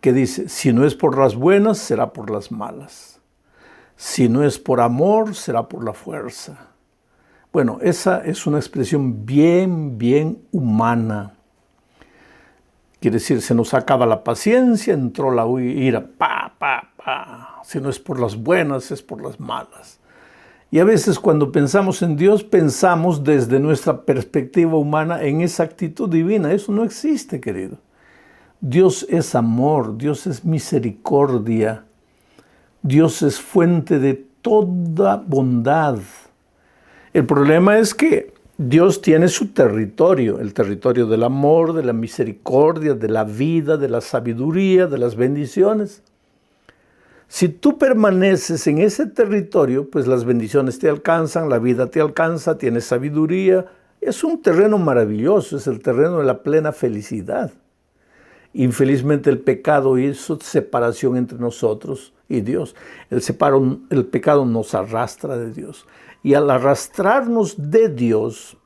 que dice, si no es por las buenas, será por las malas. Si no es por amor, será por la fuerza. Bueno, esa es una expresión bien humana. Quiere decir, se nos acaba la paciencia, entró la ira, Si no es por las buenas, es por las malas. Y a veces cuando pensamos en Dios, pensamos desde nuestra perspectiva humana en esa actitud divina. Eso no existe, querido. Dios es amor, Dios es misericordia, Dios es fuente de toda bondad. El problema es que Dios tiene su territorio, el territorio del amor, de la misericordia, de la vida, de la sabiduría, de las bendiciones. Si tú permaneces en ese territorio, pues las bendiciones te alcanzan, la vida te alcanza, tienes sabiduría. Es un terreno maravilloso, es el terreno de la plena felicidad. Infelizmente el pecado hizo separación entre nosotros y Dios. El pecado nos arrastra de Dios. Y al arrastrarnos de Dios,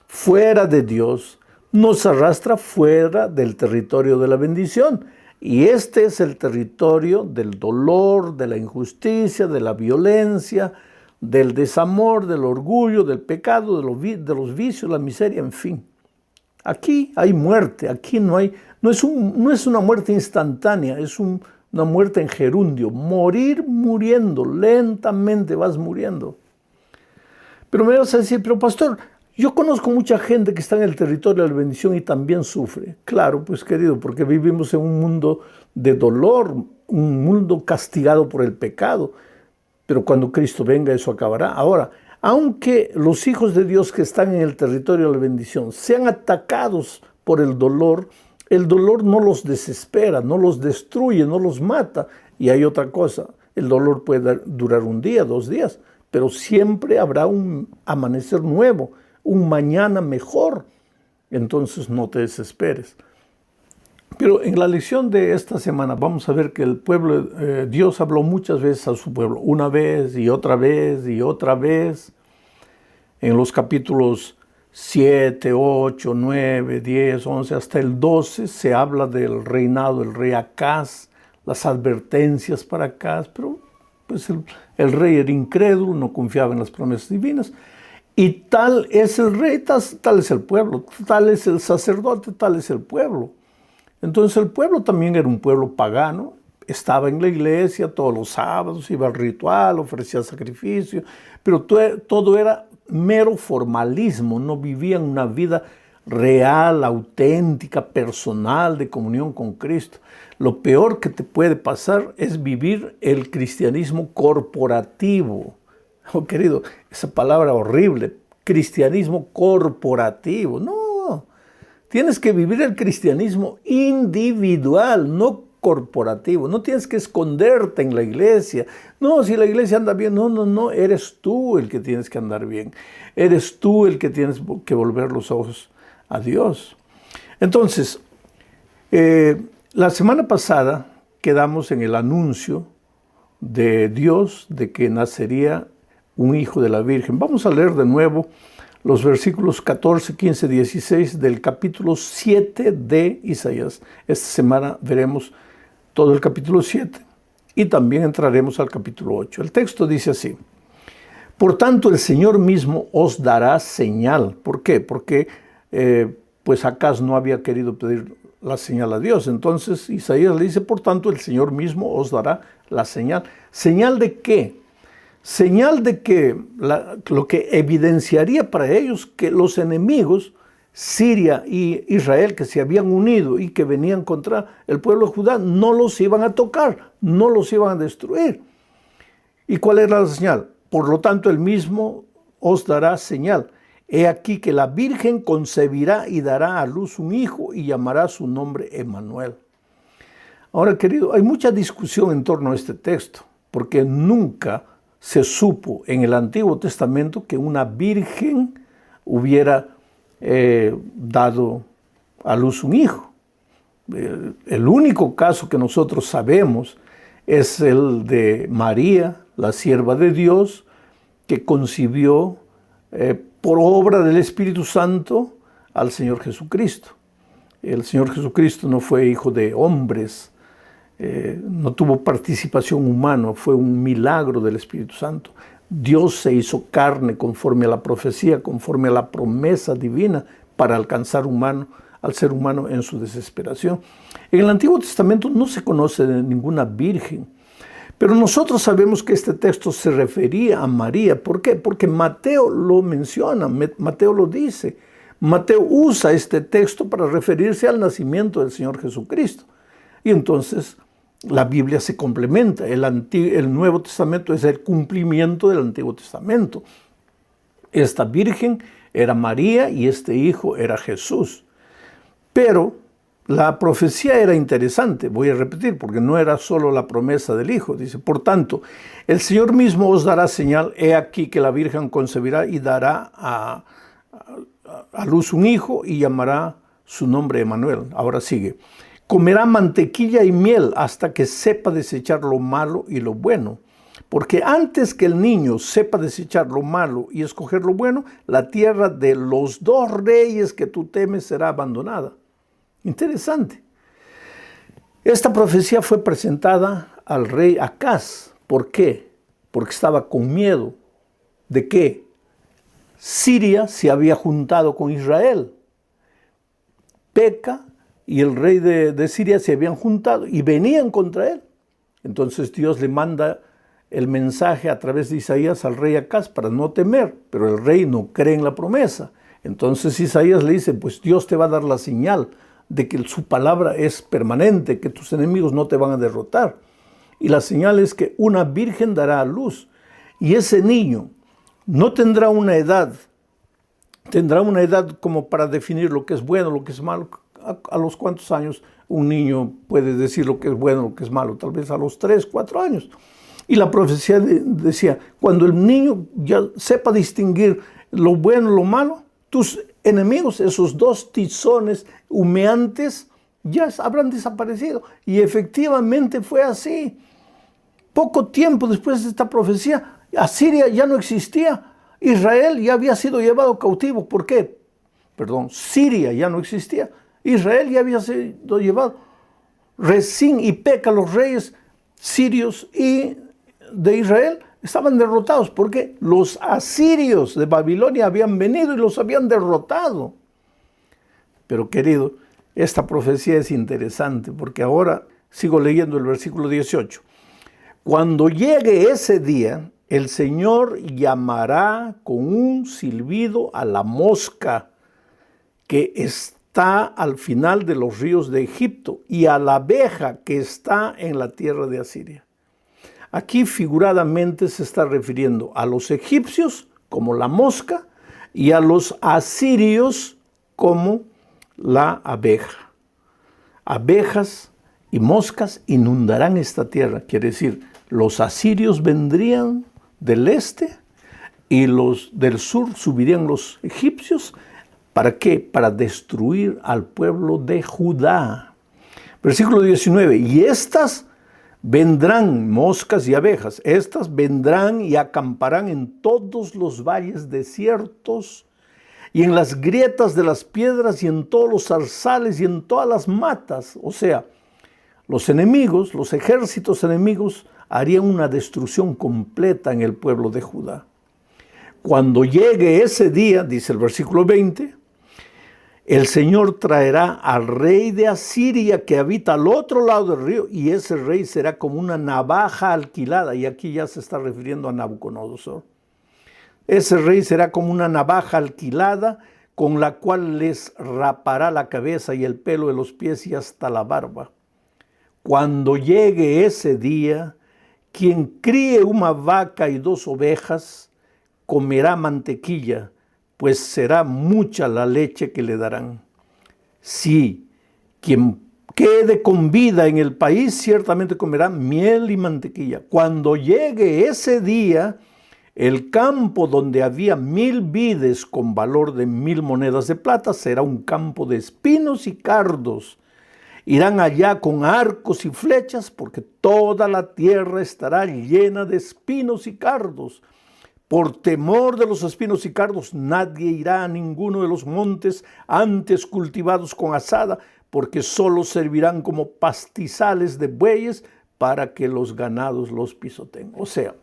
fuera de Dios, nos arrastra fuera del territorio de la bendición. Y este es el territorio del dolor, de la injusticia, de la violencia, del desamor, del orgullo, del pecado, de los vicios, la miseria, en fin. Aquí hay muerte, aquí no es una muerte instantánea, es una muerte en gerundio, morir muriendo, lentamente vas muriendo. Pero me vas a decir, pero pastor, yo conozco mucha gente que está en el territorio de la bendición y también sufre. Claro, pues querido, porque vivimos en un mundo de dolor, un mundo castigado por el pecado. Pero cuando Cristo venga eso acabará. Ahora, aunque los hijos de Dios que están en el territorio de la bendición sean atacados por el dolor no los desespera, no los destruye, no los mata. Y hay otra cosa, el dolor puede durar un día, 2 días, pero siempre habrá un amanecer nuevo, un mañana mejor. Entonces no te desesperes. Pero en la lección de esta semana vamos a ver que el pueblo, Dios habló muchas veces a su pueblo, una vez y otra vez y otra vez. En los capítulos 7, 8, 9, 10, 11, hasta el 12 se habla del reinado del rey Acaz, las advertencias para Acaz, pero pues el rey era incrédulo, no confiaba en las promesas divinas. Y tal es el rey, tal es el pueblo, tal es el sacerdote, tal es el pueblo. Entonces el pueblo también era un pueblo pagano, estaba en la iglesia todos los sábados, iba al ritual, ofrecía sacrificio, pero todo era mero formalismo, no vivían una vida real, auténtica, personal, de comunión con Cristo. Lo peor que te puede pasar es vivir el cristianismo corporativo. Oh, querido, esa palabra horrible, cristianismo corporativo, no. Tienes que vivir el cristianismo individual, no corporativo. No tienes que esconderte en la iglesia. No, si la iglesia anda bien, no. Eres tú el que tienes que andar bien. Eres tú el que tienes que volver los ojos a Dios. Entonces, la semana pasada quedamos en el anuncio de Dios de que nacería un hijo de la Virgen. Vamos a leer de nuevo los versículos 14, 15, 16 del capítulo 7 de Isaías. Esta semana veremos todo el capítulo 7 y también entraremos al capítulo 8. El texto dice así: por tanto, el Señor mismo os dará señal. ¿Por qué? Porque pues Acaz no había querido pedir la señal a Dios. Entonces Isaías le dice, por tanto, el Señor mismo os dará la señal. ¿Señal de qué? Señal de que lo que evidenciaría para ellos que los enemigos, Siria y Israel, que se habían unido y que venían contra el pueblo de Judá, no los iban a tocar, no los iban a destruir. ¿Y cuál era la señal? Por lo tanto, él mismo os dará señal. He aquí que la Virgen concebirá y dará a luz un hijo y llamará su nombre Emmanuel. Ahora, querido, hay mucha discusión en torno a este texto, porque nunca se supo en el Antiguo Testamento que una virgen hubiera dado a luz un hijo. El único caso que nosotros sabemos es el de María, la sierva de Dios, que concibió por obra del Espíritu Santo al Señor Jesucristo. El Señor Jesucristo no fue hijo de hombres, no tuvo participación humana, fue un milagro del Espíritu Santo. Dios se hizo carne conforme a la profecía, conforme a la promesa divina para alcanzar al ser humano en su desesperación. En el Antiguo Testamento no se conoce de ninguna virgen, pero nosotros sabemos que este texto se refería a María. ¿Por qué? Porque Mateo lo menciona, Mateo lo dice. Mateo usa este texto para referirse al nacimiento del Señor Jesucristo. Y entonces la Biblia se complementa. El Nuevo Testamento es el cumplimiento del Antiguo Testamento. Esta virgen era María y este hijo era Jesús. Pero la profecía era interesante, voy a repetir, porque no era solo la promesa del hijo. Dice, por tanto, el Señor mismo os dará señal, he aquí que la Virgen concebirá y dará a luz un hijo y llamará su nombre Emmanuel. Ahora sigue. Comerá mantequilla y miel hasta que sepa desechar lo malo y lo bueno. Porque antes que el niño sepa desechar lo malo y escoger lo bueno, la tierra de los dos reyes que tú temes será abandonada. Interesante. Esta profecía fue presentada al rey Acaz. ¿Por qué? Porque estaba con miedo de que Siria se había juntado con Israel. Peca y el rey de Siria se habían juntado y venían contra él. Entonces Dios le manda el mensaje a través de Isaías al rey Acaz para no temer, pero el rey no cree en la promesa. Entonces Isaías le dice, pues Dios te va a dar la señal de que su palabra es permanente, que tus enemigos no te van a derrotar. Y la señal es que una virgen dará a luz. Y ese niño no tendrá una edad como para definir lo que es bueno, lo que es malo. ¿A los cuántos años un niño puede decir lo que es bueno, lo que es malo? Tal vez a los 3, 4 años. Y la profecía decía, cuando el niño ya sepa distinguir lo bueno y lo malo, tus enemigos, esos dos tizones humeantes, ya habrán desaparecido. Y efectivamente fue así. Poco tiempo después de esta profecía, Asiria ya no existía. Israel ya había sido llevado cautivo. ¿Por qué? Siria ya no existía. Israel ya había sido llevado. Rezín y Peca, los reyes sirios y de Israel, estaban derrotados porque los asirios de Babilonia habían venido y los habían derrotado. Pero querido, esta profecía es interesante porque ahora sigo leyendo el versículo 18. Cuando llegue ese día, el Señor llamará con un silbido a la mosca que está al final de los ríos de Egipto y a la abeja que está en la tierra de Asiria. Aquí figuradamente se está refiriendo a los egipcios como la mosca y a los asirios como la abeja. Abejas y moscas inundarán esta tierra. Quiere decir, los asirios vendrían del este y los del sur subirían los egipcios. ¿Para qué? Para destruir al pueblo de Judá. Versículo 19. Y estas vendrán, moscas y abejas, estas vendrán y acamparán en todos los valles desiertos y en las grietas de las piedras y en todos los zarzales y en todas las matas. O sea, los enemigos, los ejércitos enemigos harían una destrucción completa en el pueblo de Judá. Cuando llegue ese día, dice el versículo 20, el Señor traerá al rey de Asiria que habita al otro lado del río y ese rey será como una navaja alquilada. Y aquí ya se está refiriendo a Nabucodonosor. Ese rey será como una navaja alquilada con la cual les rapará la cabeza y el pelo de los pies y hasta la barba. Cuando llegue ese día, quien críe una vaca y 2 ovejas comerá mantequilla, pues será mucha la leche que le darán. Sí, quien quede con vida en el país ciertamente comerá miel y mantequilla. Cuando llegue ese día, el campo donde había 1000 vides con valor de 1000 monedas de plata será un campo de espinos y cardos. Irán allá con arcos y flechas porque toda la tierra estará llena de espinos y cardos. Por temor de los espinos y cardos, nadie irá a ninguno de los montes antes cultivados con azada, porque solo servirán como pastizales de bueyes para que los ganados los pisoteen. O sea,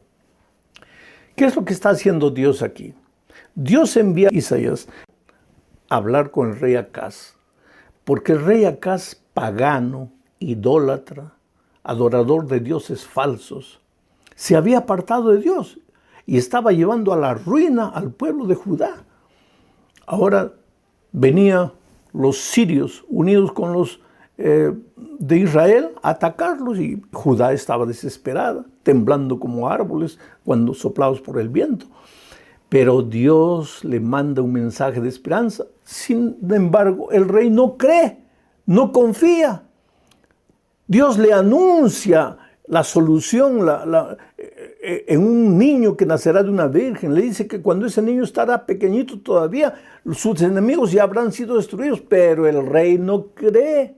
¿qué es lo que está haciendo Dios aquí? Dios envía a Isaías a hablar con el rey Acaz, porque el rey Acaz, pagano, idólatra, adorador de dioses falsos, se había apartado de Dios y estaba llevando a la ruina al pueblo de Judá. Ahora venían los sirios unidos con los de Israel a atacarlos y Judá estaba desesperada, temblando como árboles cuando soplados por el viento. Pero Dios le manda un mensaje de esperanza. Sin embargo, el rey no cree, no confía. Dios le anuncia la solución en un niño que nacerá de una virgen. Le dice que cuando ese niño estará pequeñito todavía, sus enemigos ya habrán sido destruidos, pero el rey no cree.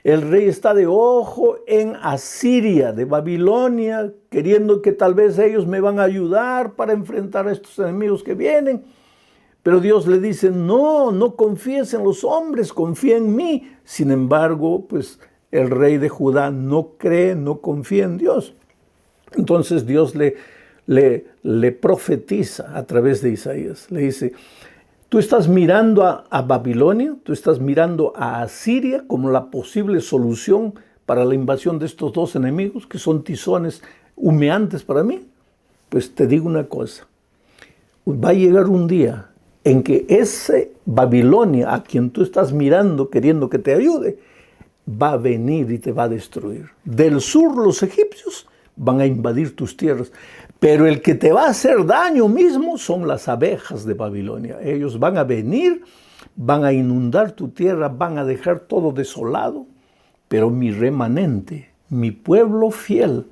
El rey está de ojo en Asiria, de Babilonia, queriendo que tal vez ellos me van a ayudar para enfrentar a estos enemigos que vienen. Pero Dios le dice, no confíes en los hombres, confía en mí. Sin embargo, pues el rey de Judá no cree, no confía en Dios. Entonces Dios le profetiza a través de Isaías. Le dice, tú estás mirando a Babilonia, tú estás mirando a Asiria como la posible solución para la invasión de estos dos enemigos que son tizones humeantes para mí. Pues te digo una cosa, va a llegar un día en que ese Babilonia a quien tú estás mirando, queriendo que te ayude, va a venir y te va a destruir. Del sur los egipcios van a invadir tus tierras, pero el que te va a hacer daño mismo son las abejas de Babilonia. Ellos van a venir, van a inundar tu tierra, van a dejar todo desolado, pero mi remanente, mi pueblo fiel,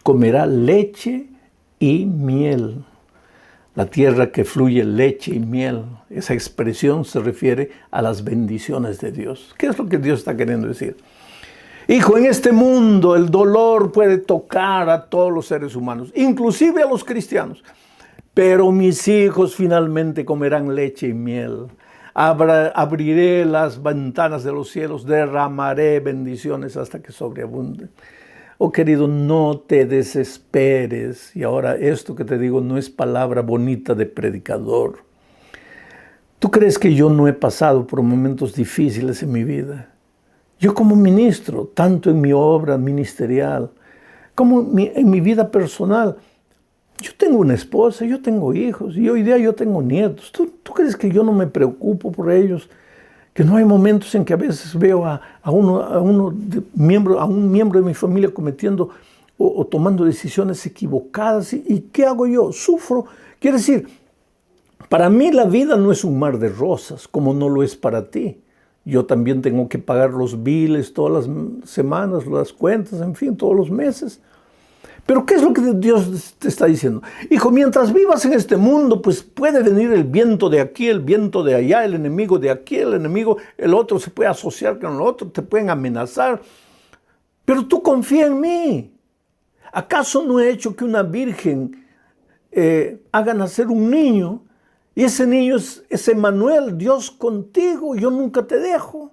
comerá leche y miel. La tierra que fluye leche y miel, esa expresión se refiere a las bendiciones de Dios. ¿Qué es lo que Dios está queriendo decir? Hijo, en este mundo el dolor puede tocar a todos los seres humanos, inclusive a los cristianos. Pero mis hijos finalmente comerán leche y miel. Abriré las ventanas de los cielos, derramaré bendiciones hasta que sobreabunden. Oh querido, no te desesperes. Y ahora esto que te digo no es palabra bonita de predicador. ¿Tú crees que yo no he pasado por momentos difíciles en mi vida? Yo como ministro, tanto en mi obra ministerial como en mi vida personal, yo tengo una esposa, yo tengo hijos y hoy día yo tengo nietos. ¿Tú crees que yo no me preocupo por ellos? Que no hay momentos en que a veces veo a un miembro de mi familia cometiendo o tomando decisiones equivocadas. ¿Y qué hago yo? Sufro. Quiere decir, para mí la vida no es un mar de rosas, como no lo es para ti. Yo también tengo que pagar los biles todas las semanas, las cuentas, en fin, todos los meses. Pero ¿qué es lo que Dios te está diciendo? Hijo, mientras vivas en este mundo, pues puede venir el viento de aquí, el viento de allá, el enemigo de aquí, el enemigo, el otro se puede asociar con el otro, te pueden amenazar. Pero tú confía en mí. ¿Acaso no he hecho que una virgen haga nacer un niño? Y ese niño es Emmanuel, Dios contigo, yo nunca te dejo.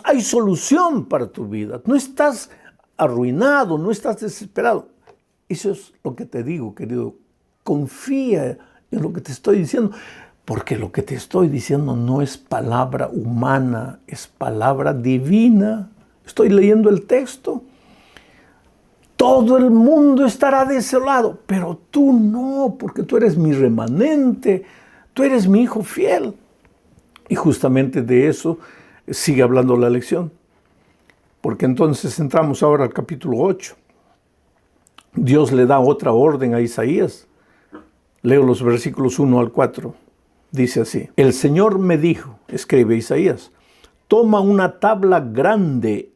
Hay solución para tu vida, no estás arruinado, no estás desesperado. Eso es lo que te digo, querido. Confía en lo que te estoy diciendo, porque lo que te estoy diciendo no es palabra humana, es palabra divina. Estoy leyendo el texto. Todo el mundo estará desolado, pero tú no, porque tú eres mi remanente, tú eres mi hijo fiel. Y justamente de eso sigue hablando la lección. Porque entonces entramos ahora al capítulo 8. Dios le da otra orden a Isaías. Leo los versículos 1 al 4. Dice así: el Señor me dijo, escribe Isaías, toma una tabla grande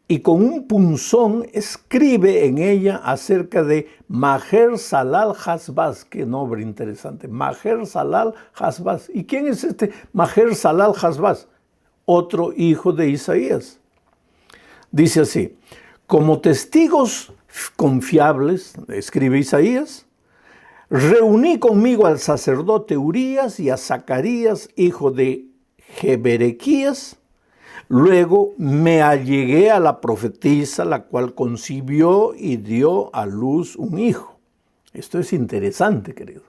y con un punzón escribe en ella acerca de Maher-Salal-Hasbaz. Qué nombre interesante, Maher-Salal-Hasbaz. ¿Y quién es este Maher-Salal-Hasbaz? Otro hijo de Isaías. Dice así: como testigos confiables, escribe Isaías, reuní conmigo al sacerdote Urías y a Zacarías, hijo de Jeberequías, Luego me allegué a la profetisa, la cual concibió y dio a luz un hijo. Esto es interesante, querido.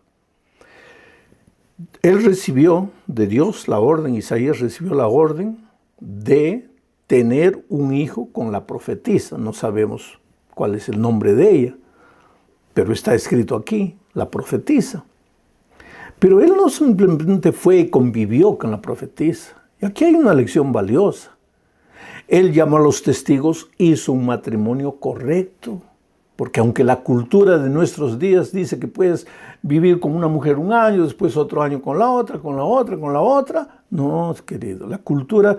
Él recibió de Dios la orden, Isaías recibió la orden de tener un hijo con la profetisa. No sabemos cuál es el nombre de ella, pero está escrito aquí, la profetisa. Pero él no simplemente fue y convivió con la profetisa. Y aquí hay una lección valiosa. Él llamó a los testigos, hizo un matrimonio correcto. Porque aunque la cultura de nuestros días dice que puedes vivir con una mujer un año, después otro año con la otra, con la otra, con la otra. No, querido, la cultura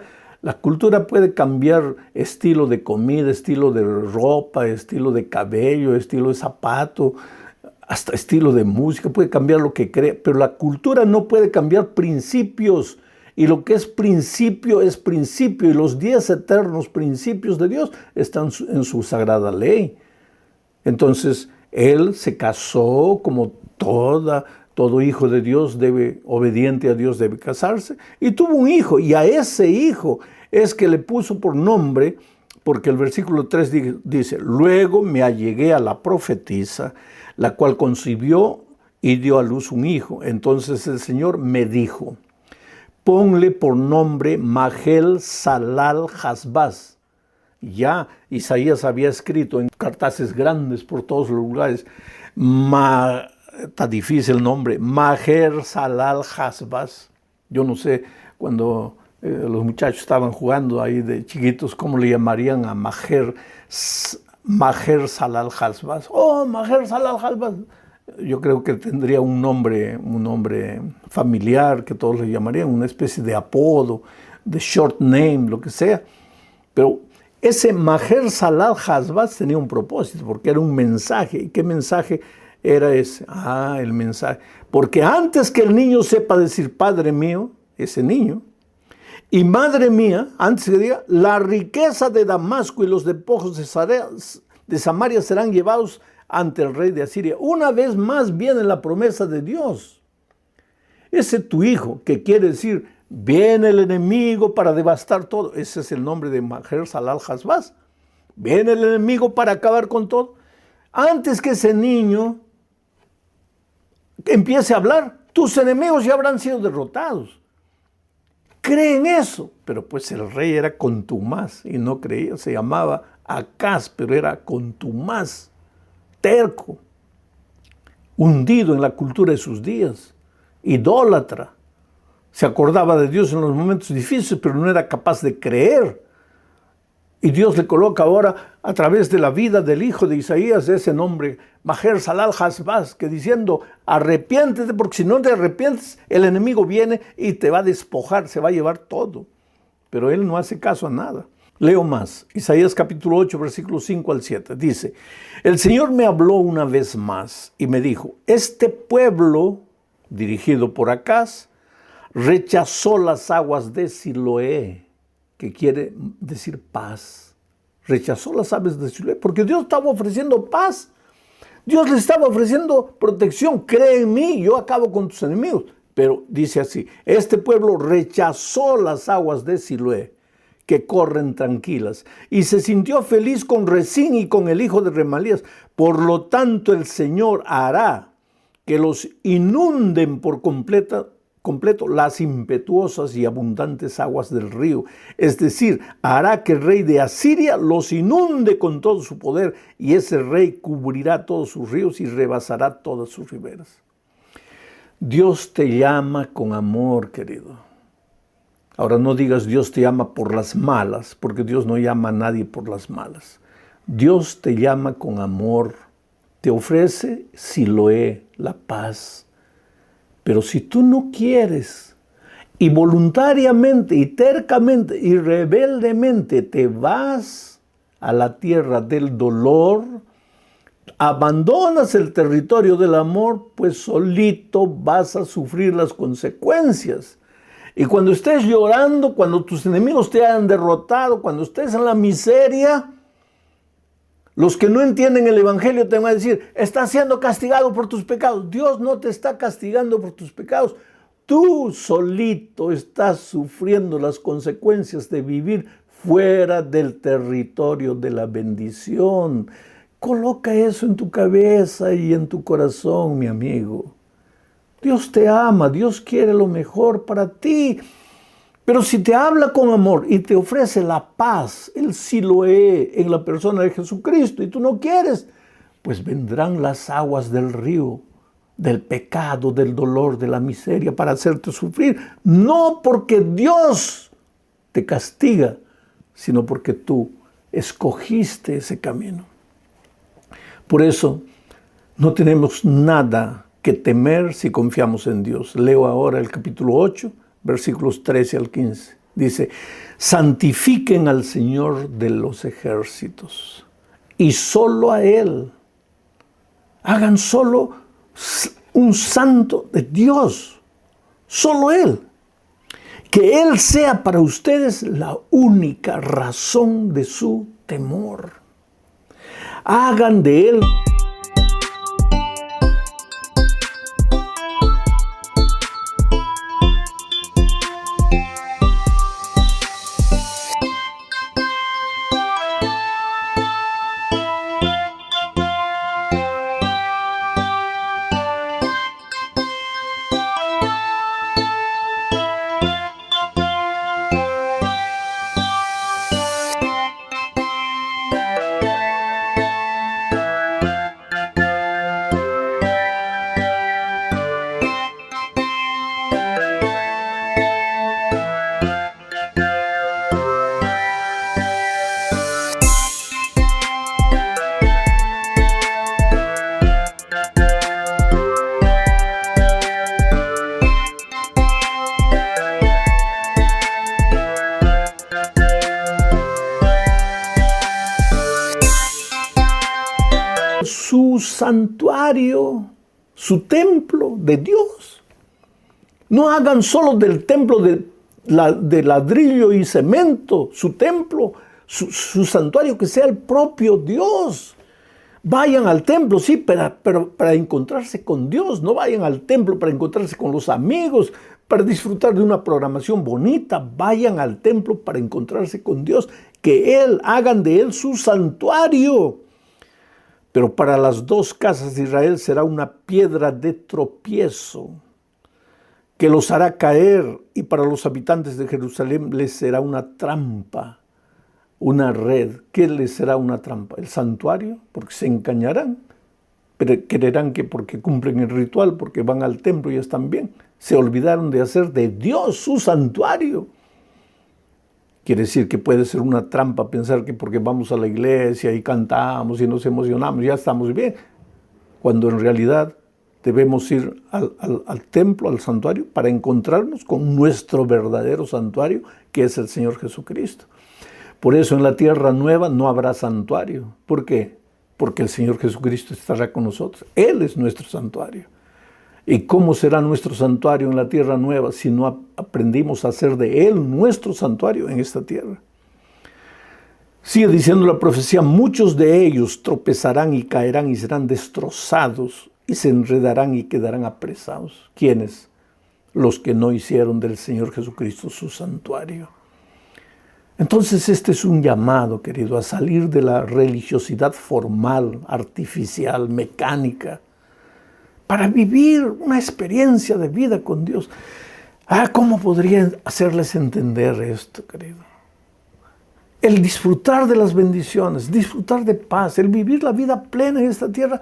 puede cambiar estilo de comida, estilo de ropa, estilo de cabello, estilo de zapato, hasta estilo de música, puede cambiar lo que cree, pero la cultura no puede cambiar principios. Y lo que es principio, y los 10 eternos principios de Dios están en su sagrada ley. Entonces, él se casó como todo hijo de Dios obediente a Dios debe casarse, y tuvo un hijo, y a ese hijo es que le puso por nombre, porque el versículo 3 dice, luego me allegué a la profetisa, la cual concibió y dio a luz un hijo. Entonces el Señor me dijo, ponle por nombre Maher-Shalal-Hash-Baz. Ya Isaías había escrito en cartaces grandes por todos los lugares, está difícil el nombre, Maher-Shalal-Hash-Baz. Yo no sé, cuando los muchachos estaban jugando ahí de chiquitos, ¿cómo le llamarían a Maher-Shalal-Hash-Baz? Oh, Maher-Shalal-Hash-Baz. Yo creo que tendría un nombre familiar que todos le llamarían, una especie de apodo, de short name, lo que sea. Pero ese Maher-Shalal-Hash-Baz tenía un propósito, porque era un mensaje. ¿Y qué mensaje era ese? El mensaje. Porque antes que el niño sepa decir Padre mío, ese niño, y Madre mía, antes que diga, la riqueza de Damasco y los despojos de Samaria serán llevados ante el rey de Asiria. Una vez más viene la promesa de Dios. Ese tu hijo, que quiere decir, viene el enemigo para devastar todo. Ese es el nombre de Maher-Shalal-Hash-Baz. Viene el enemigo para acabar con todo. Antes que ese niño empiece a hablar, tus enemigos ya habrán sido derrotados. Cree en eso. Pero pues el rey era contumaz y no creía. Se llamaba Acaz, pero era contumaz, terco, hundido en la cultura de sus días, idólatra. Se acordaba de Dios en los momentos difíciles, pero no era capaz de creer. Y Dios le coloca ahora, a través de la vida del hijo de Isaías, ese nombre, Maher-Shalal-Hash-Baz, que diciendo, arrepiéntete, porque si no te arrepientes, el enemigo viene y te va a despojar, se va a llevar todo. Pero él no hace caso a nada. Leo más, Isaías capítulo 8, versículos 5 al 7, dice, el Señor me habló una vez más y me dijo, este pueblo, dirigido por Acaz, rechazó las aguas de Siloé, que quiere decir paz. Rechazó las aguas de Siloé, porque Dios estaba ofreciendo paz. Dios le estaba ofreciendo protección. Cree en mí, yo acabo con tus enemigos. Pero dice así, este pueblo rechazó las aguas de Siloé, que corren tranquilas, y se sintió feliz con Rezín y con el hijo de Remalías. Por lo tanto, el Señor hará que los inunden por completo las impetuosas y abundantes aguas del río. Es decir, hará que el rey de Asiria los inunde con todo su poder, y ese rey cubrirá todos sus ríos y rebasará todas sus riberas. Dios te llama con amor, querido. Ahora no digas Dios te llama por las malas, porque Dios no llama a nadie por las malas. Dios te llama con amor, te ofrece Siloé, la paz. Pero si tú no quieres, y voluntariamente, y tercamente, y rebeldemente te vas a la tierra del dolor, abandonas el territorio del amor, pues solito vas a sufrir las consecuencias. Y cuando estés llorando, cuando tus enemigos te hayan derrotado, cuando estés en la miseria, los que no entienden el evangelio te van a decir, estás siendo castigado por tus pecados. Dios no te está castigando por tus pecados. tú solito estás sufriendo las consecuencias de vivir fuera del territorio de la bendición. Coloca eso en tu cabeza y en tu corazón, mi amigo. Dios te ama, Dios quiere lo mejor para ti. Pero si te habla con amor y te ofrece la paz, el Siloé en la persona de Jesucristo, y tú no quieres, pues vendrán las aguas del río, del pecado, del dolor, de la miseria, para hacerte sufrir. No porque Dios te castiga, sino porque tú escogiste ese camino. Por eso no tenemos nada que temer si confiamos en Dios. Leo ahora el capítulo 8, versículos 13 al 15. Dice, santifiquen al Señor de los ejércitos y solo a Él. Hagan solo un santo de Dios, solo Él. Que Él sea para ustedes la única razón de su temor. Hagan de Él su santuario, su templo de Dios. No hagan solo del templo de ladrillo y cemento, su templo, su santuario, que sea el propio Dios. Vayan al templo, sí, pero para encontrarse con Dios. No vayan al templo para encontrarse con los amigos, para disfrutar de una programación bonita. Vayan al templo para encontrarse con Dios. Que hagan de Él su santuario. Pero para las dos casas de Israel será una piedra de tropiezo que los hará caer, y para los habitantes de Jerusalén les será una trampa, una red. ¿Qué les será una trampa? El santuario, porque se engañarán, pero creerán que porque cumplen el ritual, porque van al templo y están bien, se olvidaron de hacer de Dios su santuario. Quiere decir que puede ser una trampa pensar que porque vamos a la iglesia y cantamos y nos emocionamos, ya estamos bien, cuando en realidad debemos ir al templo, al santuario, para encontrarnos con nuestro verdadero santuario, que es el Señor Jesucristo. Por eso en la tierra nueva no habrá santuario. ¿Por qué? Porque el Señor Jesucristo estará con nosotros. Él es nuestro santuario. ¿Y cómo será nuestro santuario en la tierra nueva si no aprendimos a hacer de Él nuestro santuario en esta tierra? Sigue diciendo la profecía, muchos de ellos tropezarán y caerán y serán destrozados y se enredarán y quedarán apresados. ¿Quiénes? Los que no hicieron del Señor Jesucristo su santuario. Entonces este es un llamado, querido, a salir de la religiosidad formal, artificial, mecánica, para vivir una experiencia de vida con Dios. ¿Cómo podría hacerles entender esto, querido? El disfrutar de las bendiciones, disfrutar de paz, el vivir la vida plena en esta tierra,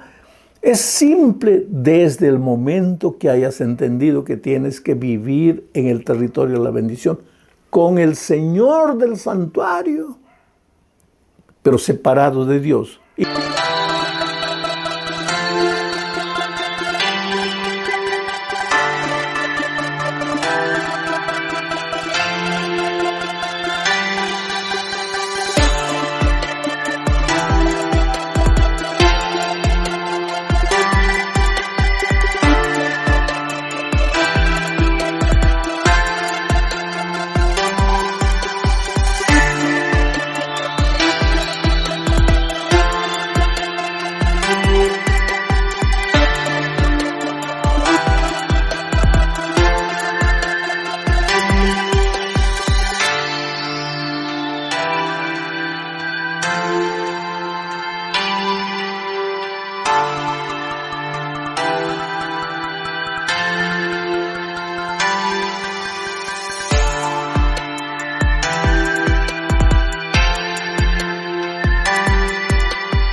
es simple desde el momento que hayas entendido que tienes que vivir en el territorio de la bendición con el Señor del santuario, pero separado de Dios.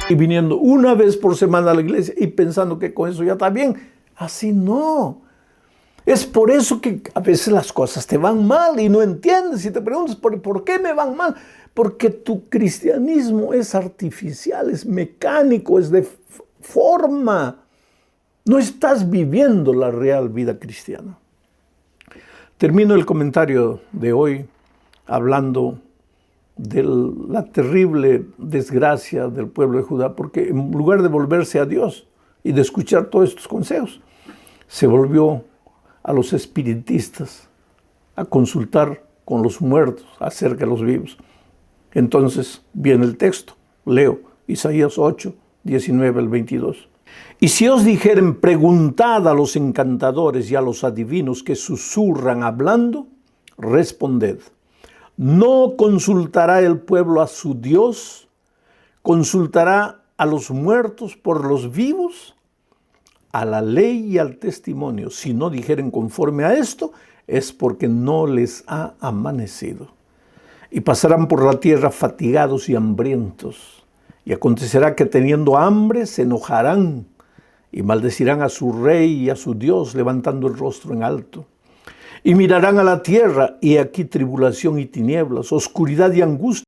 y viniendo una vez por semana a la iglesia y pensando que con eso ya está bien. Así no. Es por eso que a veces las cosas te van mal y no entiendes y te preguntas, ¿por qué me van mal? Porque tu cristianismo es artificial, es mecánico, es de forma. No estás viviendo la real vida cristiana. Termino el comentario de hoy hablando de la terrible desgracia del pueblo de Judá, porque en lugar de volverse a Dios y de escuchar todos estos consejos, se volvió a los espiritistas a consultar con los muertos acerca de los vivos. Entonces viene el texto, leo Isaías 8, 19 al 22. Y si os dijeren, preguntad a los encantadores y a los adivinos que susurran hablando, responded. ¿No consultará el pueblo a su Dios? ¿Consultará a los muertos por los vivos? A la ley y al testimonio. Si no dijeren conforme a esto, es porque no les ha amanecido. Y pasarán por la tierra fatigados y hambrientos. Y acontecerá que teniendo hambre se enojarán y maldecirán a su rey y a su Dios, levantando el rostro en alto. Y mirarán a la tierra, y aquí tribulación y tinieblas, oscuridad y angustia.